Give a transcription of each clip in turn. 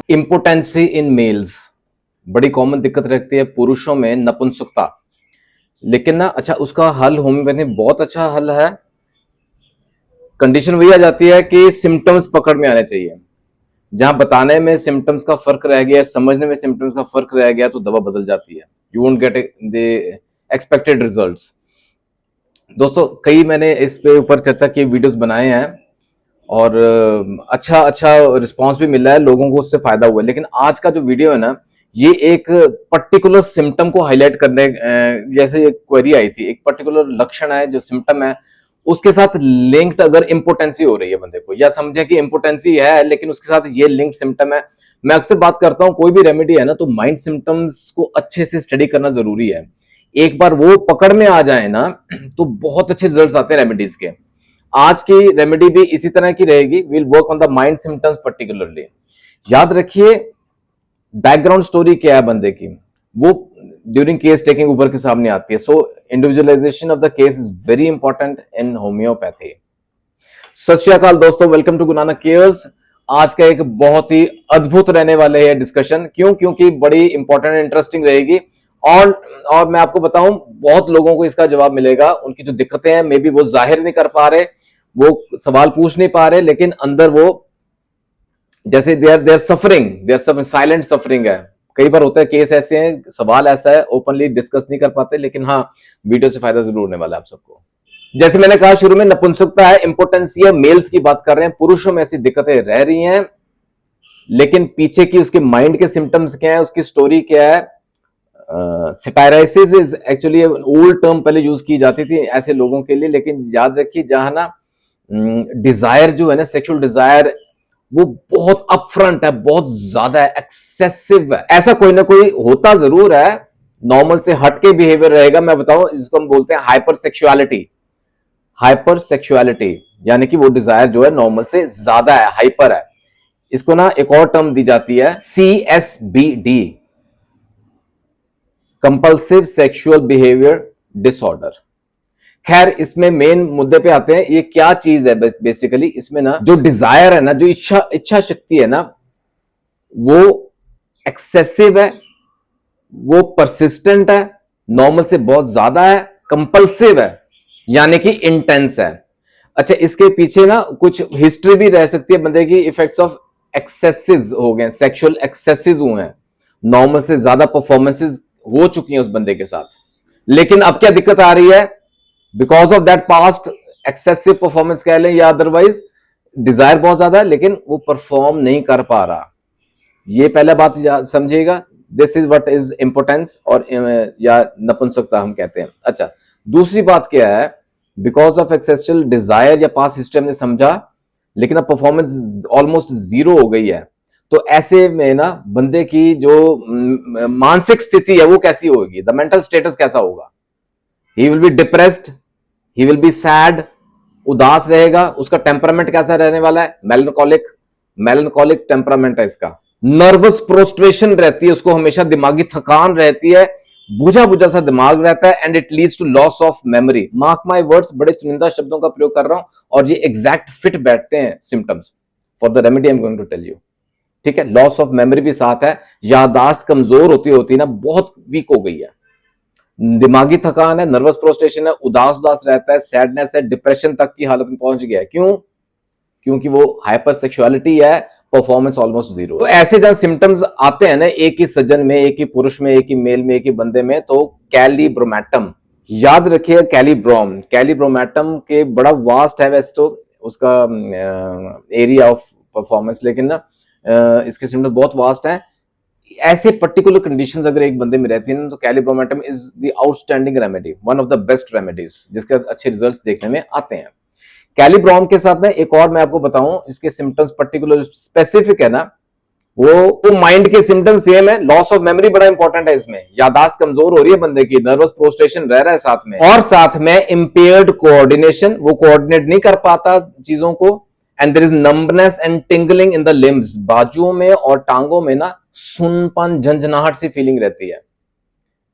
Impotency in males बड़ी common दिक्कत रहती है पुरुषों में, नपुंसकता। लेकिन ना अच्छा, उसका हल होम्योपैथी में बहुत अच्छा हल है। कंडीशन वही आ जाती है कि सिम्टम्स पकड़ में आने चाहिए। जहां बताने में सिम्टम्स का फर्क रह गया, समझने में सिम्टम्स का फर्क रह गया, तो दवा बदल जाती है। You won't get the expected results. दोस्तों, कई मैंने इस पे ऊपर चर्चा की, वीडियोस बनाए हैं और अच्छा अच्छा रिस्पांस भी मिला है, लोगों को उससे फायदा हुआ है। लेकिन आज का जो वीडियो है ना, ये एक पर्टिकुलर सिम्टम को हाईलाइट करने, जैसे एक क्वेरी आई थी, एक पर्टिकुलर लक्षण है जो सिम्टम है, उसके साथ लिंक्ड अगर इम्पोटेंसी हो रही है बंदे को, या समझे कि इम्पोटेंसी है लेकिन उसके साथ ये लिंक्ड सिम्टम है। मैं अक्सर बात करता हूं, कोई भी रेमेडी है ना, तो माइंड सिम्टम्स को अच्छे से स्टडी करना जरूरी है। एक बार वो पकड़ में आ जाए ना, तो बहुत अच्छे रिजल्ट्स आते हैं रेमेडीज के। आज की रेमेडी भी इसी तरह की रहेगी, will work on the mind symptoms particularly. याद रखिए, बैकग्राउंड स्टोरी क्या है बंदे की, वो ड्यूरिंग केस टेकिंग ऊपर के सामने आती है। So individualization of the case is very important in homeopathy. सत श्री अकाल दोस्तों, welcome to Guru Nanak cares. आज का एक बहुत ही अद्भुत रहने वाले है डिस्कशन। क्यों? क्योंकि बड़ी इंपॉर्टेंट इंटरेस्टिंग रहेगी। और और मैं आपको बताऊं, बहुत लोगों को इसका जवाब मिलेगा। उनकी जो दिक्कतें हैं, मे बी वो जाहिर नहीं कर पा रहे, वो सवाल पूछ नहीं पा रहे, लेकिन अंदर वो जैसे देर सफरिंग साइलेंट सफरिंग है। कई बार होता है केस ऐसे हैं, सवाल ऐसा है, ओपनली डिस्कस नहीं कर पाते, लेकिन हाँ, वीडियो से फायदा जरूर होने वाला है आप सबको। जैसे मैंने कहा शुरू में, नपुंसकता है, इंपोर्टेंसी है, मेल्स की बात कर रहे हैं। पुरुषों में ऐसी दिक्कतें रह रही हैं, लेकिन पीछे की उसके माइंड के सिम्टम्स क्या है, उसकी स्टोरी क्या है। सेटायराइसिस इज एक्चुअली ओल्ड टर्म, पहले यूज की जाती थी ऐसे लोगों के लिए। लेकिन याद रखिए, जहां ना डिजायर जो है ना, सेक्सुअल डिजायर, वो बहुत अपफ्रंट है, बहुत ज्यादा है, एक्सेसिव है। ऐसा कोई ना कोई होता जरूर है, नॉर्मल से हटके बिहेवियर रहेगा। मैं बताऊं, इसको हम बोलते हैं हाइपर सेक्सुअलिटी। हाइपर सेक्सुअलिटी यानी कि वो डिजायर जो है नॉर्मल से ज्यादा है, हाइपर है। इसको ना एक और टर्म दी जाती है, CSBD, compulsive sexual behaviour disorder. खैर, इसमें मेन मुद्दे पे आते हैं, ये क्या चीज है बेसिकली। इसमें ना जो डिजायर है ना, जो इच्छा शक्ति है ना, वो एक्सेसिव है, वो परसिस्टेंट है, नॉर्मल से बहुत ज्यादा है, कंपल्सिव है यानी कि इंटेंस है। अच्छा, इसके पीछे ना कुछ हिस्ट्री भी रह सकती है बंदे की, इफेक्ट्स ऑफ एक्सेसिव हो गए, सेक्सुअल एक्सेसिव हुए हैं, नॉर्मल से ज्यादा परफॉर्मेंसेस हो चुकी हैं उस बंदे के साथ। लेकिन अब क्या दिक्कत आ रही है, because of that past excessive performance कह लें, या अदरवाइज डिजायर बहुत ज्यादा है लेकिन वो परफॉर्म नहीं कर पा रहा। ये पहला बात समझिएगा, this is what is importance, और या नपुंसकता हम कहते हैं। अच्छा, दूसरी बात क्या है, बिकॉज ऑफ एक्सेसिव डिजायर या पास हिस्ट्री हमने समझा, लेकिन अब परफॉर्मेंस ऑलमोस्ट जीरो हो गई है। तो ऐसे में ना बंदे की जो मानसिक स्थिति है वो कैसी होगी, द मेंटल स्टेटस कैसा होगा। He will be depressed, he will be sad, उदास रहेगा। उसका टेम्परामेंट कैसा रहने वाला है, मेलनकॉलिक, मेलनकॉलिक टेम्परामेंट है इसका। नर्वस प्रोस्ट्रेशन रहती है उसको, हमेशा दिमागी थकान रहती है, बुझा बुझा सा दिमाग रहता है, and it leads to loss of memory. Mark my words, बड़े चुनिंदा शब्दों का प्रयोग कर रहा हूं और ये एग्जैक्ट फिट बैठते हैं symptoms for the remedy I am going to tell you. ठीक है, लॉस ऑफ मेमोरी भी साथ है, यादाश्त कमजोर होती होती ना, बहुत वीक हो गई है, दिमागी थकान है, नर्वस प्रोस्ट्रेशन है, उदास उदास रहता है, सैडनेस है, डिप्रेशन तक की हालत में पहुंच गया है। क्यों? क्योंकि वो हाइपर सेक्सुअलिटी है, परफॉर्मेंस ऑलमोस्ट जीरो। तो ऐसे जब सिम्टम्स आते हैं ना, एक ही सज्जन में, एक ही पुरुष में, एक ही मेल में, एक ही बंदे में, तो कैलिब्रोमैटम, याद रखिए, कैलिब्रोमैटम के बड़ा वास्ट है वैसे तो उसका एरिया ऑफ परफॉर्मेंस, लेकिन ना इसके सिम्टम्स बहुत वास्ट है। ऐसे पर्टिकुलर कंडीशंस अगर एक बंदे में रहती है तो kali bromatum is the outstanding remedy, one of the best remedies, जिसके अच्छे रिजल्ट्स देखने में आते हैं। कैलिब्रोम के साथ में एक और मैं आपको बताऊं, इसके सिम्टम्स पर्टिकुलर स्पेसिफिक है ना, वो माइंड के सिम्टम्स सेम है। लॉस ऑफ मेमोरी बड़ा इंपॉर्टेंट है इसमें, यादाश्त कमजोर हो रही है बंदे की, नर्वस प्रोस्ट्रेशन रह रहा है साथ में, और साथ में इंपेयर्ड कोऑर्डिनेशन, वो कोऑर्डिनेट नहीं कर पाता चीजों को, and there is numbness and tingling in the limbs, बाजुओं में और टांगों में ना सुनपन, झंझनाहट सी फीलिंग रहती है।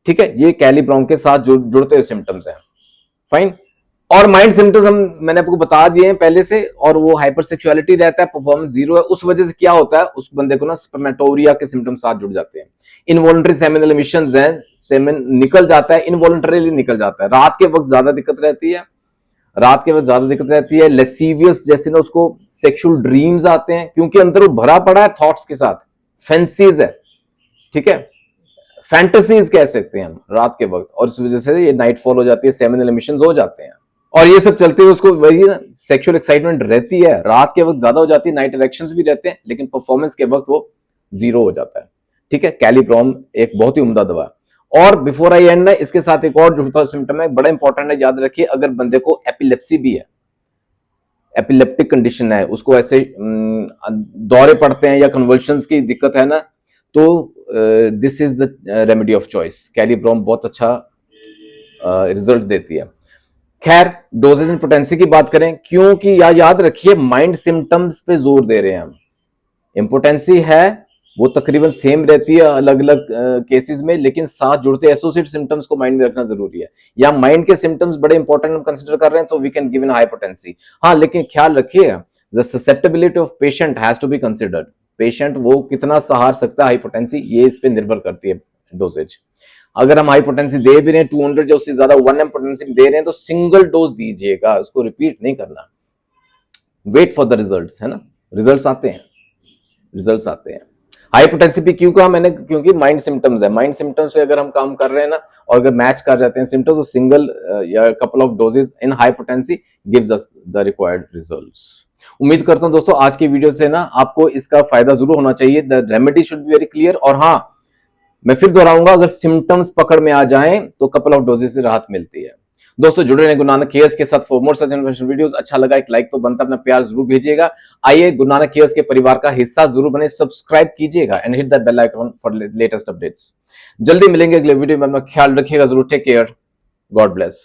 ठीक है, ये कैलिब्रोम के साथ जुड़ते हुए सिम्टम्स हैं। फाइन। और माइंड सिम्टम्स हम मैंने आपको बता दिए हैं पहले से, और वो हाइपर सेक्सुअलिटी रहता है, परफॉर्मेंस जीरो है, उस वजह से क्या होता है उस बंदे को ना स्पर्मेटोरिया के सिम्टम्स साथ जुड़ जाते हैं। इनवॉलंटरी सेमिनल एमिशंस हैं, सेमेन निकल जाता है, इनवॉलंटरीली निकल जाता है, रात के वक्त ज्यादा दिक्कत रहती है, रात के वक्त ज्यादा दिक्कत रहती है। लेसीवियस जैसे ना उसको सेक्सुअल ड्रीम्स आते हैं, क्योंकि अंदर वो भरा पड़ा है थॉट्स के साथ, फैंसीज है, ठीक है, फैंटेसीज कह सकते हैं हम रात के वक्त, और इस वजह से ये नाइटफॉल हो जाती है, सेमिनल एमिशंस हो जाते हैं, और ये सब चलते हुए उसको वही ना सेक्सुअल एक्साइटमेंट रहती है, रात के वक्त ज्यादा हो जाती है, नाइट इरेक्शंस भी रहते हैं, लेकिन परफॉर्मेंस के वक्त वो जीरो हो जाता है, ठीक है। कैलिप्रॉम एक बहुत ही उम्दा दवा है। और बिफोर आई एंड ना, इसके साथ एक और जुड़ता सिम्टम है, बड़ा इंपॉर्टेंट है, याद रखिए, अगर बंदे को एपिलेप्सी भी है, एपिलेप्टिक कंडीशन है, उसको ऐसे दौरे पड़ते हैं या कन्वल्शंस की दिक्कत है ना, तो this is the remedy of choice. Kali brom बहुत अच्छा रिजल्ट देती है। खैर, डोजेज एंड पोटेंसी की बात करें, क्योंकि याद रखिए माइंड सिम्टम्स पे जोर दे रहे हैं हम, इम्पोटेंसी है वो तकरीबन सेम रहती है अलग अलग केसेस में, लेकिन साथ जुड़ते एसोसिएट सिम्टम्स को माइंड में रखना जरूरी है। या माइंड के सिम्टम्स बड़े इंपॉर्टेंट हम कंसिडर कर रहे हैं तो we can give in hypotency. हाँ, लेकिन ख्याल रखिए the susceptibility of patient has to be considered. Patient वो कितना सहार सकता है हाइपोटेंसी, ये इस पे निर्भर करती है डोजेज। अगर हम हाइपोटेंसी दे भी रहे हैं 200 या उससे ज्यादा 1 mg पोटेंसी दे रहे हैं तो सिंगल डोज दीजिएगा, उसको रिपीट नहीं करना। वेट फॉर द रिजल्ट्स, है ना, रिजल्ट्स आते हैं, रिजल्ट्स आते हैं। हाइपोटेंसी भी क्यों कहा मैंने, क्योंकि माइंड सिम्टम्स है, माइंड सिम्टम्स से अगर हम काम कर रहे हैं ना, और अगर मैच कर जाते हैं सिम्टम्स, तो सिंगल या couple of doses in high potency gives us the required results. उम्मीद करता हूं दोस्तों आज की वीडियो से ना आपको इसका फायदा जरूर होना चाहिए। The remedy should be very clear. और हाँ, मैं फिर दोहराऊंगा, अगर सिम्टम्स पकड़ में आ जाएं तो कपल ऑफ डोजेज से राहत मिलती है। दोस्तों जुड़े रहे गुरु नानक केयर्स के साथ for more such information videos. अच्छा लगा एक लाइक तो बनता, अपना प्यार जरूर भेजिएगा। आइए गुरु नानक केयर्स के परिवार का हिस्सा जरूर बने, सब्सक्राइब कीजिएगा and hit the bell icon for latest updates. जल्दी मिलेंगे अगले वीडियो में, अपना ख्याल रखिएगा जरूर। Take care, God bless.